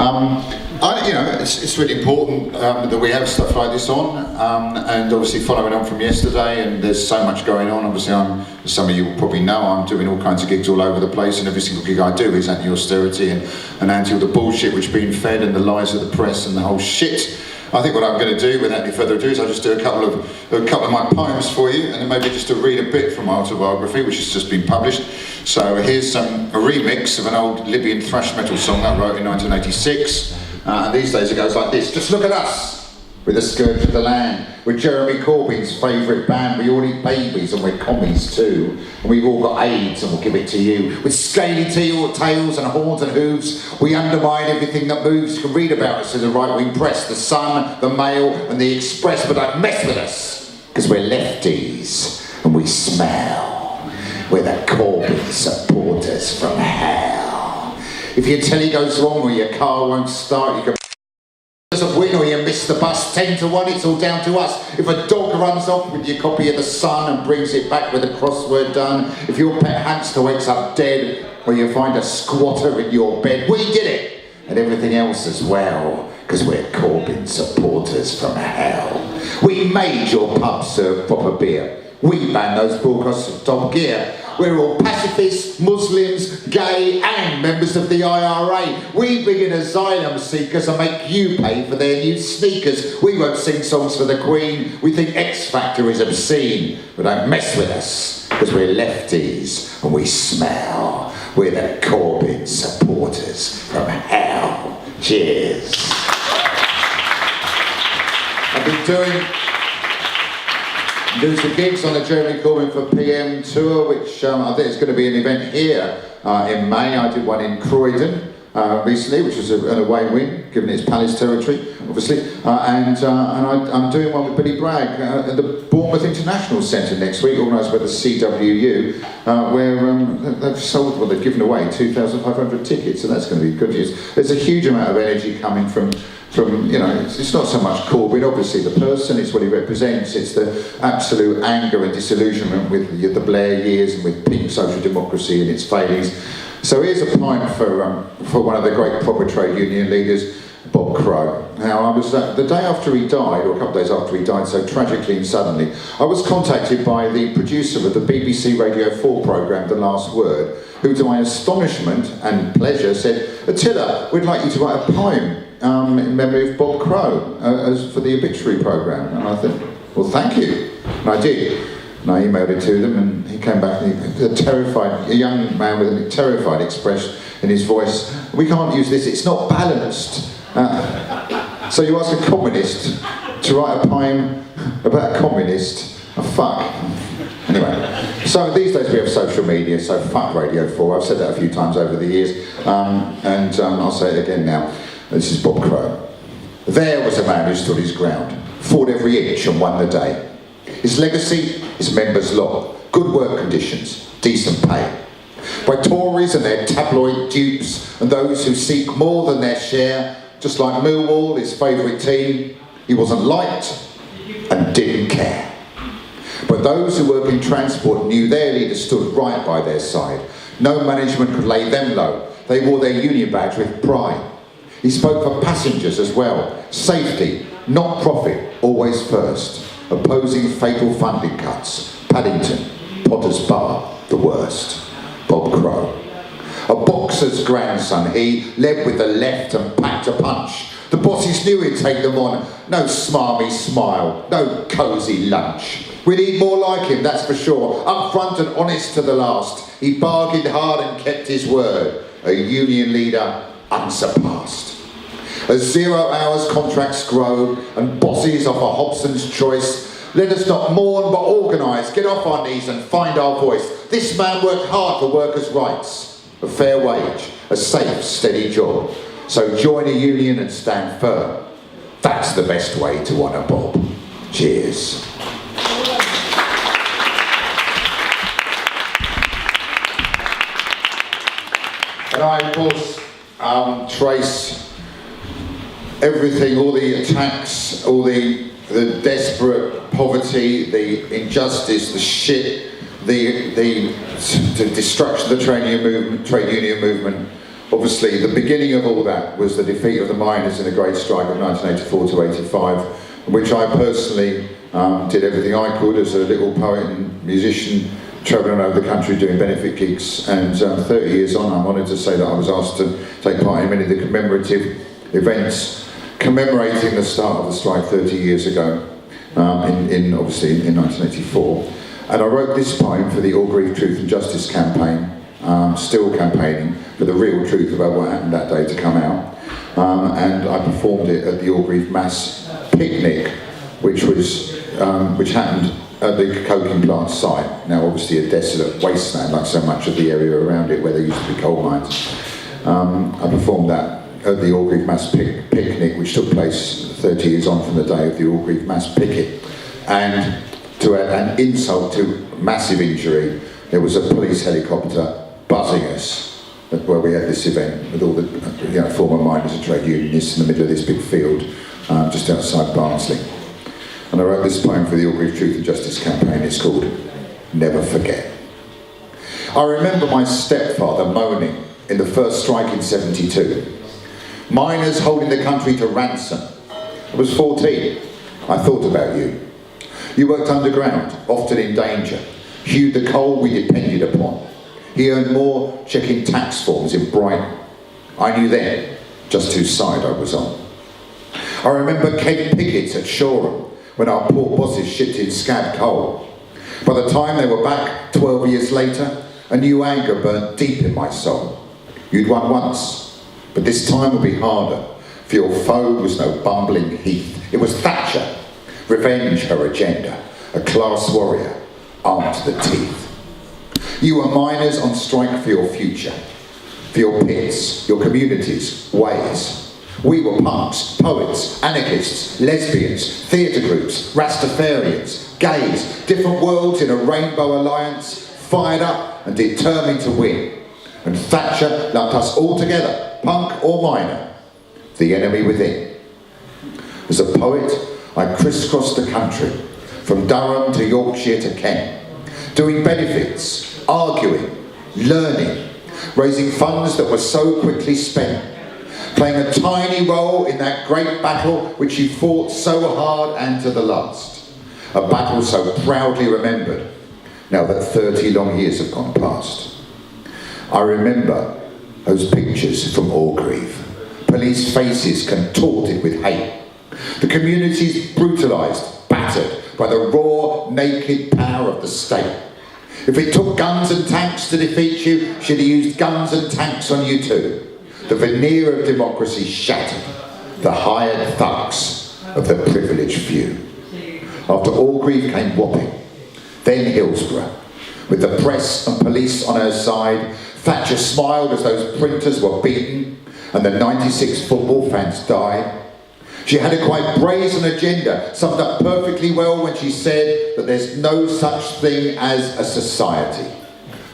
It's really important that we have stuff like this on, and obviously following on from yesterday, and there's so much going on. Obviously, as some of you will probably know, I'm doing all kinds of gigs all over the place, and every single gig I do is anti-austerity and anti all the bullshit which is being fed and the lies of the press and the whole shit. I think what I'm going to do, without any further ado, is I'll just do a couple of my poems for you, and then maybe just to read a bit from my autobiography, which has just been published. So here's a remix of an old Libyan thrash metal song I wrote in 1986, and these days it goes like this. Just look at us, with the scourge of the land. We're Jeremy Corbyn's favourite band. We all eat babies and we're commies too. And we've all got AIDS and we'll give it to you. With scaly tails and horns and hooves, we undermine everything that moves. You can read about us in the right-wing press, the Sun, the Mail and the Express, but don't mess with us, because we're lefties and we smell. We're the Corbyn supporters from hell. If your telly goes wrong or your car won't start, you can a win or you miss the bus 10 to 1, it's all down to us. If a dog runs off with your copy of the Sun and brings it back with a crossword done, if your pet hamster wakes up dead or you find a squatter in your bed, we did it, and everything else as well, because we're Corbyn supporters from hell. We made your pub serve proper beer. We banned those broadcasts of Top Gear. We're all pacifists, Muslims, gay and members of the IRA. We bring in asylum seekers and make you pay for their new sneakers. We won't sing songs for the Queen. We think X Factor is obscene. But don't mess with us, because we're lefties and we smell. We're the Corbyn supporters from hell. Cheers. I've been doing some gigs on the Jeremy Corbyn for PM tour, which I think is going to be an event here in May. I did one in Croydon recently, which was an away win, given it's Palace territory, obviously. And I'm doing one with Billy Bragg at the Bournemouth International Centre next week, organised by the CWU, where they've given away 2,500 tickets, so that's going to be good news. There's a huge amount of energy coming from it's not so much Corbyn, obviously the person, it's what he represents, it's the absolute anger and disillusionment with the Blair years and with pink social democracy and its failings. So here's a poem for one of the great proper trade union leaders, Bob Crow. Now, I was the day after he died, or a couple of days after he died, so tragically and suddenly, I was contacted by the producer of the BBC Radio 4 programme, The Last Word, who, to my astonishment and pleasure, said, "Attilla, we'd like you to write a poem in memory of Bob Crow for the obituary programme." And I thought, well, thank you. And I did. And I emailed it to them, and he came back, and he was a young man with a terrified expression in his voice. "We can't use this, it's not balanced." So you ask a communist to write a poem about a communist? Oh, fuck. Anyway, so these days we have social media, so fuck Radio 4. I've said that a few times over the years, and I'll say it again now. This is Bob Crow. There was a man who stood his ground, fought every inch and won the day. His legacy is members' law, good work conditions, decent pay. By Tories and their tabloid dupes and those who seek more than their share, just like Millwall, his favourite team, he wasn't liked and didn't care. But those who work in transport knew their leader stood right by their side. No management could lay them low. They wore their union badge with pride. He spoke for passengers as well. Safety, not profit, always first. Opposing fatal funding cuts. Paddington, Potter's Bar, the worst. Bob Crow. A boxer's grandson, he led with the left and packed a punch. The bosses knew he'd take them on. No smarmy smile, no cosy lunch. We need more like him, that's for sure. Upfront and honest to the last. He bargained hard and kept his word. A union leader unsurpassed. As 0 hours contracts grow and bosses offer Hobson's choice, let us not mourn but organise, get off our knees and find our voice. This man worked hard for workers' rights, a fair wage, a safe, steady job. So join a union and stand firm. That's the best way to honour Bob. Cheers. And I, of course, trace everything, all the attacks, all the desperate poverty, the injustice, the shit, the destruction of the trade union movement Obviously, the beginning of all that was the defeat of the miners in the Great Strike of 1984 to 85, which I personally did everything I could as a little poet and musician, travelling over the country doing benefit gigs. And 30 years on, I'm honoured to say that I was asked to take part in many of the commemorative events commemorating the start of the strike 30 years ago, obviously in 1984. And I wrote this poem for the All Grief Truth and Justice campaign, still campaigning for the real truth about what happened that day to come out. And I performed it at the All Grief Mass Picnic, which happened at the coking plant site. Now obviously a desolate wasteland like so much of the area around it where there used to be coal mines. I performed that at the All Grief Mass Picnic, which took place 30 years on from the day of the All Grief Mass Picket. And to add an insult to massive injury, there was a police helicopter buzzing us where we had this event with all the former miners and trade unionists in the middle of this big field just outside Barnsley. And I wrote this poem for the All Grief Truth and Justice campaign. It's called Never Forget. I remember my stepfather moaning in the first strike in 72. Miners holding the country to ransom. I was 14. I thought about you. You worked underground, often in danger, hewed the coal we depended upon. He earned more checking tax forms in Brighton. I knew then just whose side I was on. I remember keg pickets at Shoreham when our poor bosses shipped in scab coal. By the time they were back 12 years later, a new anger burnt deep in my soul. You'd won once, but this time would be harder, for your foe was no bumbling Heath. It was Thatcher, revenge her agenda, a class warrior, armed to the teeth. You were miners on strike for your future, for your pits, your communities, ways. We were punks, poets, anarchists, lesbians, theatre groups, Rastafarians, gays, different worlds in a rainbow alliance, fired up and determined to win. And Thatcher lumped us all together, punk or miner, the enemy within. As a poet, I crisscrossed the country, from Durham to Yorkshire to Kent, doing benefits, arguing, learning, raising funds that were so quickly spent, playing a tiny role in that great battle which you fought so hard and to the last. A battle so proudly remembered, now that 30 long years have gone past. I remember those pictures from Orgreave, police faces contorted with hate, the communities brutalised, battered by the raw, naked power of the state. If it took guns and tanks to defeat you, she'd have used guns and tanks on you too. The veneer of democracy shattered, the hired thugs of the privileged few. After Orgreave came Wapping, then Hillsborough. With the press and police on her side, Thatcher smiled as those printers were beaten and the 96 football fans died. She had a quite brazen agenda, summed up perfectly well when she said that there's no such thing as a society.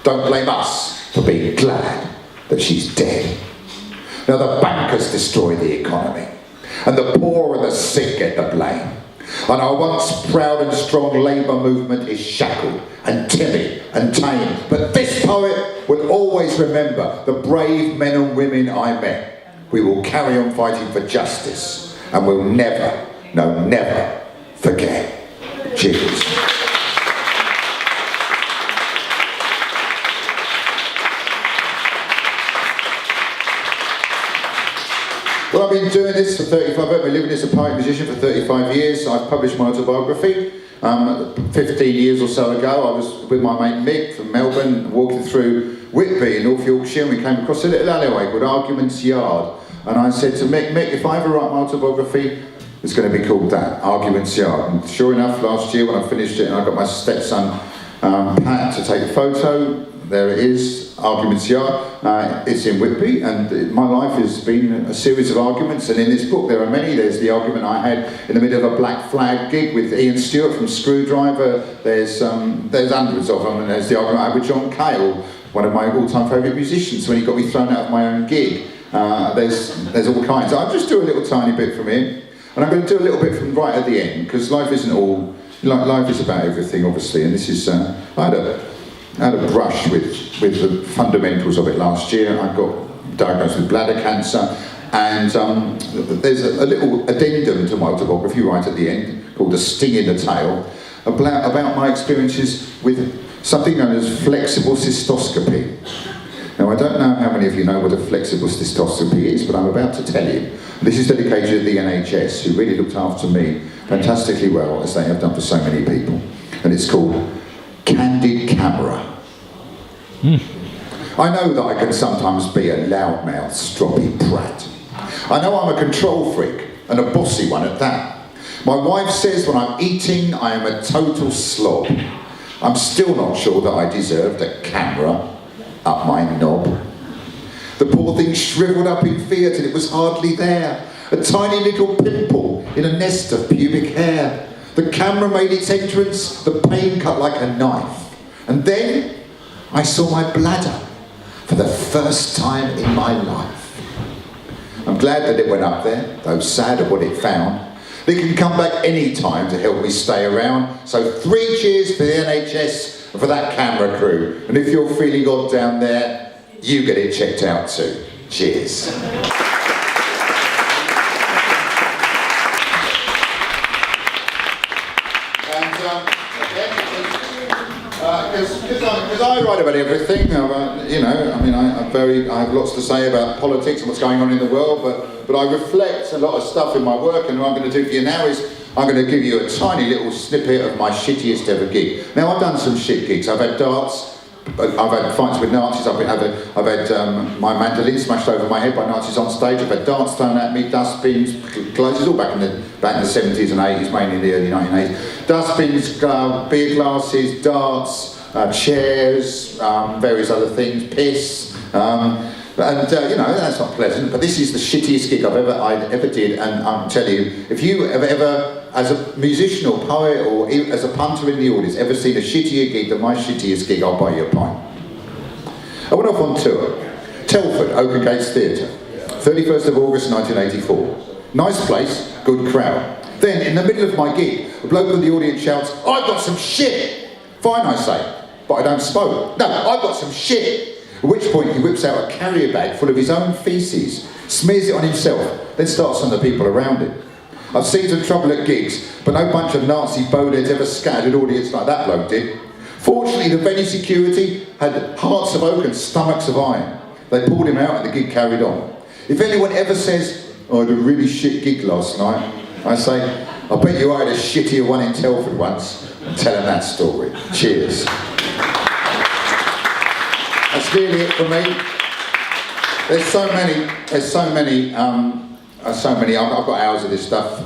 Don't blame us for being glad that she's dead. Now the bankers destroy the economy, and the poor and the sick get the blame. And our once proud and strong labour movement is shackled and timid and tame. But this poet will always remember the brave men and women I met. We will carry on fighting for justice, and we'll never, no never, forget. Cheers. Well, I've been doing this for 35, I've been living as a poet musician for 35 years. I've published my autobiography. 15 years or so ago, I was with my mate Mick from Melbourne, walking through Whitby in North Yorkshire, and we came across a little alleyway called Arguments Yard. And I said to Mick, if I ever write my autobiography, it's going to be called that, Arguments Yard. And sure enough, last year when I finished it and I got my stepson Pat to take a photo, there it is, Arguments Yard. It's in Whitby, and my life has been a series of arguments, and in this book there are many. There's the argument I had in the middle of a Black Flag gig with Ian Stewart from Screwdriver. There's hundreds of them, and there's the argument I had with John Cale, one of my all-time favourite musicians, when he got me thrown out of my own gig. There's all kinds. I'll just do a little tiny bit from him, and I'm going to do a little bit from right at the end, because life isn't all, life is about everything, obviously, and this is, I had a brush with the fundamentals of it last year. I got diagnosed with bladder cancer, and there's a little addendum to my autobiography right at the end called "A Sting in the Tail" about my experiences with something known as flexible cystoscopy. Now, I don't know how many of you know what a flexible cystoscopy is, but I'm about to tell you. This is dedicated to the NHS, who really looked after me fantastically well, as they have done for so many people. And it's called candid camera. I know that I can sometimes be a loudmouth, stroppy brat. I know I'm a control freak, and a bossy one at that. My wife says when I'm eating, I am a total slob. I'm still not sure that I deserved a camera up my knob. The poor thing shriveled up in fear till it was hardly there. A tiny little pimple in a nest of pubic hair. The camera made its entrance, the pain cut like a knife. And then I saw my bladder for the first time in my life. I'm glad that it went up there, though sad at what it found. It can come back any time to help me stay around. So 3 cheers for the NHS and for that camera crew. And if you're feeling odd down there, you get it checked out too. Cheers. Because I write about everything, you know, I mean, I have lots to say about politics and what's going on in the world, but I reflect a lot of stuff in my work, and what I'm going to do for you now is I'm going to give you a tiny little snippet of my shittiest ever gig. Now, I've done some shit gigs. I've had darts, I've had fights with Nazis, I've had my mandolin smashed over my head by Nazis on stage, I've had darts thrown at me, dustbins, clothes, all back in the 70s and 80s, mainly in the early 1980s. Dustbins, beer glasses, darts, chairs, various other things, piss, you know, that's not pleasant, but this is the shittiest gig I ever did, and I'm telling you, if you have ever, as a musician or poet or as a punter in the audience, ever seen a shittier gig than my shittiest gig, I'll buy you a pint. I went off on tour. Telford, Oaken Gates Theatre, 31st of August 1984. Nice place, good crowd. Then, in the middle of my gig, a bloke in the audience shouts, "I've got some shit!" Fine, I say, but I don't smoke. No, I've got some shit! At which point he whips out a carrier bag full of his own faeces, smears it on himself, then starts on the people around him. I've seen some trouble at gigs, but no bunch of Nazi bowheads ever scattered an audience like that bloke did. Fortunately, the venue security had hearts of oak and stomachs of iron. They pulled him out and the gig carried on. If anyone ever says, "I had a really shit gig last night," I say, "I bet you I had a shittier one in Telford once," and tell them that story. Cheers. That's really it for me. There's so many, I've got hours of this stuff.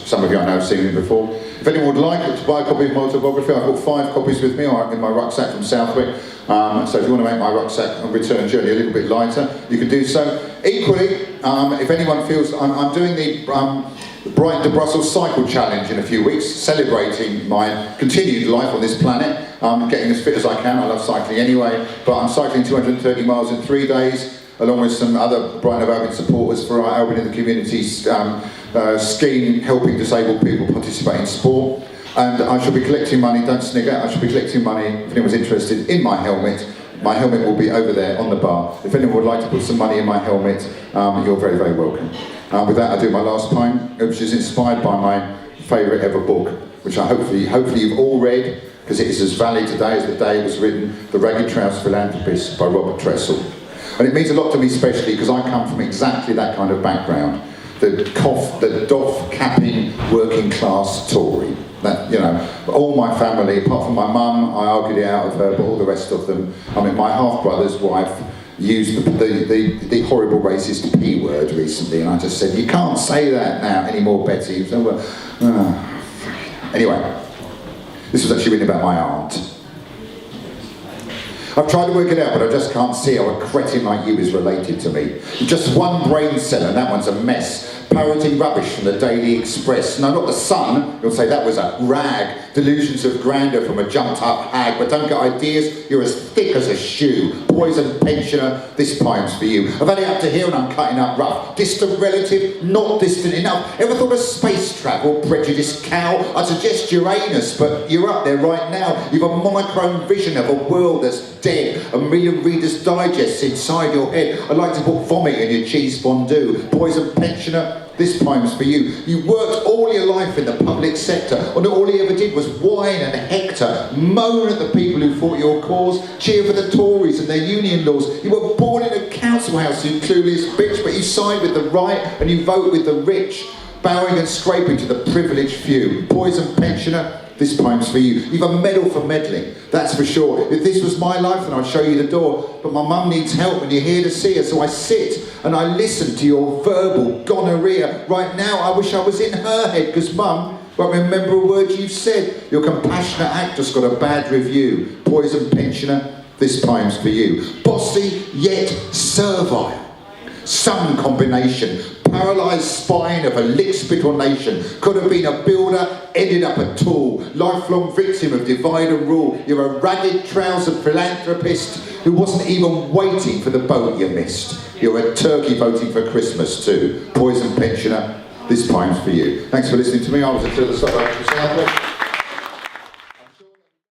Some of you I know have seen it before. If anyone would like to buy a copy of my autobiography, I've got 5 copies with me in my rucksack from Southwick. So if you want to make my rucksack and return journey a little bit lighter, you can do so. Equally, if anyone feels, I'm doing the Brighton to Brussels Cycle Challenge in a few weeks, celebrating my continued life on this planet. I'm getting as fit as I can. I love cycling anyway, but I'm cycling 230 miles in 3 days, along with some other Brighton of Albion supporters for our Albion in the Community scheme, helping disabled people participate in sport. And I shall be collecting money, don't snigger, I shall be collecting money, if anyone's interested, in my helmet. My helmet will be over there on the bar. If anyone would like to put some money in my helmet, you're very, very welcome. With that, I do my last poem, which is inspired by my favourite ever book, which I hopefully you've all read, because it is as valid today as the day it was written, The Ragged Trouser Philanthropist by Robert Tressel. And it means a lot to me, especially because I come from exactly that kind of background. The doff-capping working class Tory. That, you know, all my family, apart from my mum, I argued it out of her, but all the rest of them, I mean, my half-brother's wife used the horrible racist P word recently, and I just said, "You can't say that now anymore, Betty." So, anyway, this was actually written about my aunt. I've tried to work it out, but I just can't see how a cretin like you is related to me. Just one brain cell, and that one's a mess. Parodying rubbish from the Daily Express. No, not the Sun. You'll say that was a rag. Delusions of grandeur from a jumped-up hag. But don't get ideas. You're as thick as a shoe. Poison pensioner. This poem's for you. I've had it up to here and I'm cutting up rough. Distant relative, not distant enough. Ever thought of space travel? Prejudiced cow. I'd suggest Uranus, but you're up there right now. You've a monochrome vision of a world that's dead. A million Reader's Digests inside your head. I'd like to put vomit in your cheese fondue. Poison pensioner. This poem's for you. You worked all your life in the public sector, and all you ever did was whine and hector, moan at the people who fought your cause, cheer for the Tories and their union laws. You were born in a council house, you clueless bitch, but you side with the right and you vote with the rich, bowing and scraping to the privileged few. Poison pensioner. This poem's for you. You've a medal for meddling, that's for sure. If this was my life, then I'd show you the door. But my mum needs help and you're here to see her, so I sit and I listen to your verbal gonorrhea. Right now, I wish I was in her head, because mum won't remember a word you've said. Your compassionate actress got a bad review. Poison pensioner, this poem's for you. Bossy yet servile. Some combination. Paralysed spine of a lick-spittle nation. Could have been a builder, ended up a tool. Lifelong victim of divide and rule. You're a ragged-trousered philanthropist who wasn't even waiting for the boat you missed. You're a turkey voting for Christmas too. Poison pensioner, this poem's for you. Thanks for listening to me. I was Atilla.